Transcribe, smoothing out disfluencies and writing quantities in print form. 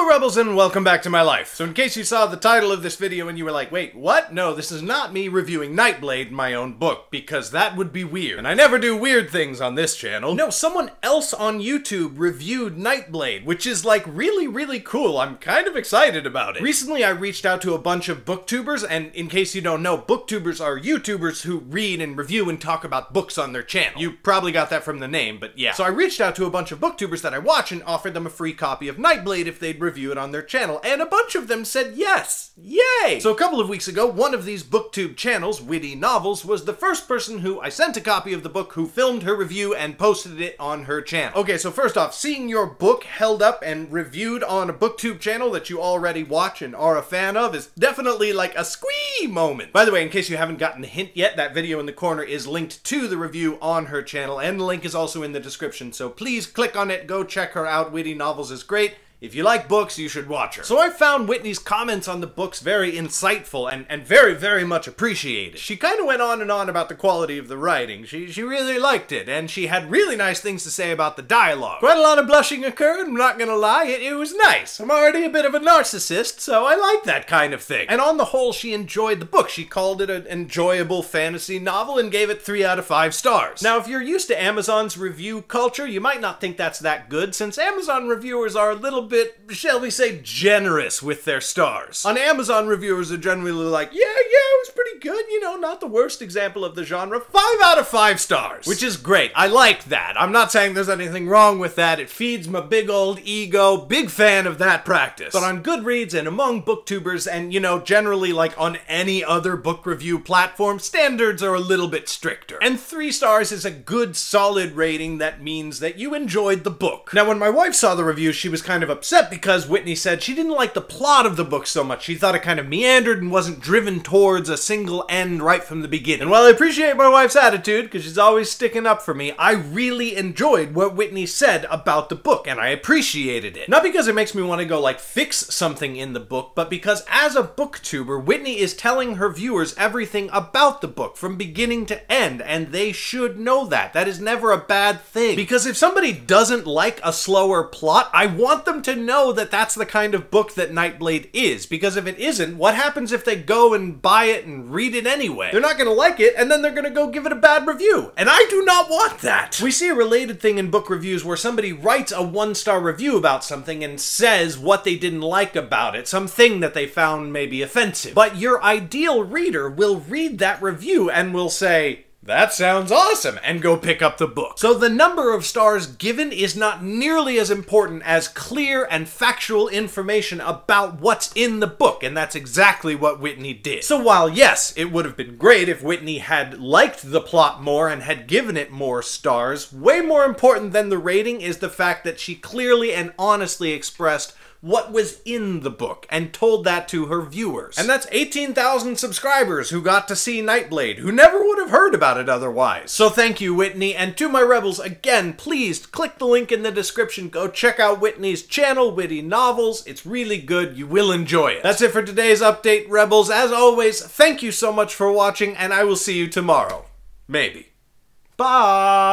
Hello Rebels and welcome back to my life. So in case you saw the title of this video and you were like, wait, what? No, this is not me reviewing Nightblade, my own book, because that would be weird. And I never do weird things on this channel. No, someone else on YouTube reviewed Nightblade, which is like really cool. I'm kind of excited about it. Recently I reached out to a bunch of booktubers, and in case you don't know, booktubers are YouTubers who read and review and talk about books on their channel. You probably got that from the name, but yeah. So I reached out to a bunch of booktubers that I watch and offered them a free copy of Nightblade if they'd review it on their channel, and a bunch of them said yes! Yay! So a couple of weeks ago, one of these booktube channels, Witty Novels, was the first person who I sent a copy of the book who filmed her review and posted it on her channel. Okay, so first off, seeing your book held up and reviewed on a booktube channel that you already watch and are a fan of is definitely like a squee moment. By the way, in case you haven't gotten the hint yet, that video in the corner is linked to the review on her channel, and the link is also in the description, so please click on it, go check her out. Witty Novels is great. If you like books, you should watch her. So I found Whitney's comments on the books very insightful and very much appreciated. She kind of went on and on about the quality of the writing. She really liked it, and she had really nice things to say about the dialogue. Quite a lot of blushing occurred, I'm not gonna lie, it was nice. I'm already a bit of a narcissist, so I like that kind of thing. And on the whole, she enjoyed the book. She called it an enjoyable fantasy novel and gave it 3 out of 5 stars. Now, if you're used to Amazon's review culture, you might not think that's that good, since Amazon reviewers are a little bit, shall we say, generous with their stars. On Amazon, reviewers are generally like, yeah, it was pretty good, you know, not the worst example of the genre. 5 out of 5 stars. Which is great. I like that. I'm not saying there's anything wrong with that. It feeds my big old ego. Big fan of that practice. But on Goodreads and among booktubers and, you know, generally like on any other book review platform, standards are a little bit stricter. And 3 stars is a good, solid rating that means that you enjoyed the book. Now, when my wife saw the review, she was kind of upset because Whitney said she didn't like the plot of the book so much. She thought it kind of meandered and wasn't driven towards a single end right from the beginning. And while I appreciate my wife's attitude, because she's always sticking up for me, I really enjoyed what Whitney said about the book, and I appreciated it. Not because it makes me want to go like fix something in the book, but because as a booktuber, Whitney is telling her viewers everything about the book from beginning to end, and they should know that. That is never a bad thing. Because if somebody doesn't like a slower plot, I want them to know that that's the kind of book that Nightblade is, because if it isn't, what happens if they go and buy it and read it anyway? They're not gonna like it, and then they're gonna go give it a bad review, and I do not want that! We see a related thing in book reviews where somebody writes a 1-star review about something and says what they didn't like about it, something that they found maybe offensive. But your ideal reader will read that review and will say, that sounds awesome, and go pick up the book. So the number of stars given is not nearly as important as clear and factual information about what's in the book, and that's exactly what Whitney did. So while yes, it would have been great if Whitney had liked the plot more and had given it more stars, way more important than the rating is the fact that she clearly and honestly expressed what was in the book, and told that to her viewers. And that's 18,000 subscribers who got to see Nightblade, who never would have heard about it otherwise. So thank you, Whitney, and to my rebels, again, please click the link in the description, go check out Whitney's channel, Witty Novels. It's really good, you will enjoy it. That's it for today's update, rebels. As always, thank you so much for watching, and I will see you tomorrow. Maybe. Bye!